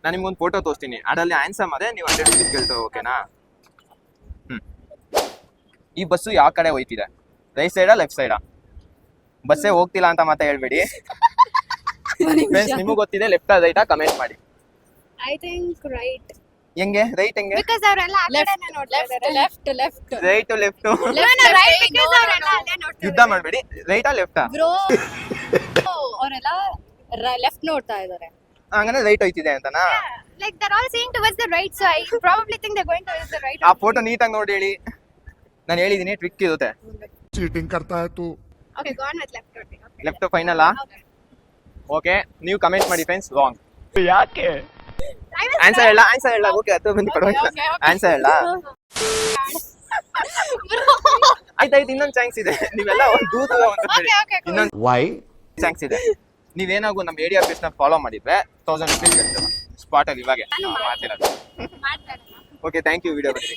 ನಾನು ನಿಮ್ಗೊಂದು ಫೋಟೋ ತೋರಿಸ್ತೀನಿ, ಅದರಲ್ಲಿ ಆನ್ಸರ್ ಮಾಡಿದ್ರೆ ನೀವು 100 rupees ಗೆಲ್ತೇವೆ, ಓಕೆನಾ? ಈ ಬಸ್ಸು ಯಾವ ಕಡೆ ಹೋಯ್ತಿದೆ? Right ಸೈಡಾ left ಸೈಡಾ? ಬಸ್ಸೇ ಹೋಗ್ತಿಲ್ಲ ಅಂತ ಮತ್ತೆ ಹೇಳ್ಬೇಡಿ ಫ್ರೆಂಡ್ಸ್. ನಿಮಗೆ ಗೊತ್ತಿದೆ ಲೆಫ್ಟ್ ರೈಟಾ ಕಮೆಂಟ್ ಮಾಡಿ. I think right. ಹೆಂಗೆ ರೈಟ್ ಹೆಂಗೆ? ಬಿಕಾಸ್ ಅವರೆಲ್ಲ ಆ ಕಡೆನೇ ನೋಡ್ತಾ ಇದ್ದಾರೆ. Left left right left right because ಅವರೆಲ್ಲ ಅಲ್ಲೇ ನೋಡ್ತಾ ಯುದ್ಧ ಮಾಡಬೇಡಿ. ರೈಟಾ ಲೆಫ್ಟಾ? ಬ್ರೋ ಅವರೆಲ್ಲ ಲೆಫ್ಟ್ ನೋಡ್ತಾ ಇದ್ದಾರೆ. ಹಂಗಂದ್ರೆ ರೈಟ್ ಹೋಯ್ತಿದೆ ಅಂತನಾ? like they're all seeing towards the right, so I probably think they're going towards the right. ಆ ಫೋಟೋ ನೀಟಾಗಿ ನೋಡಿ ಹೇಳಿ. ನಾನು ಹೇಳಿದೀನಿ ಟ್ರಿಕ್ ಇರುತ್ತೆ. चीटिंग करता है तू. Okay, go on with left. Okay. Left ಫೈನಲಾ? ಓಕೆ, ನೀವು ಕಮೆಂಟ್ ಮಾಡಿ ಫ್ರೆಂಡ್ಸ್. ರಾಂಗ್. ಯಾಕೆ? ಆನ್ಸರ್ ಹೇಳ. ಓಕೆ, 10 ಮಂದಿ ಪರವಾಗಿಲ್ಲ. ಆನ್ಸರ್ ಹೇಳ. ಆಯ್ತಾಯ್ತು, ಇನ್ನೊಂದು ಚಾನ್ಸ್ ಇದೆ. ನೀವೆಲ್ಲ ಒಂದು ದೂರ ಇನ್ನೊಂದು Why? ಚಾನ್ಸ್ ಇದೆ. ನೀವೇನಾಗು ನಮ್ಮ ಏಡಿಯಾ ಪೇಜ್ ನ ಫಾಲೋ ಮಾಡಿದ್ರೆ 1000 rupees ಗೆಲ್ತೇವೆ ಸ್ಪಾಟ್ ಅಲ್ಲಿ ಇವಾಗ ಮಾತಿರೋದು. ಓಕೆ, ಥ್ಯಾಂಕ್ ಯು ವಿಡಿಯೋ ಬಂದಿರಿ.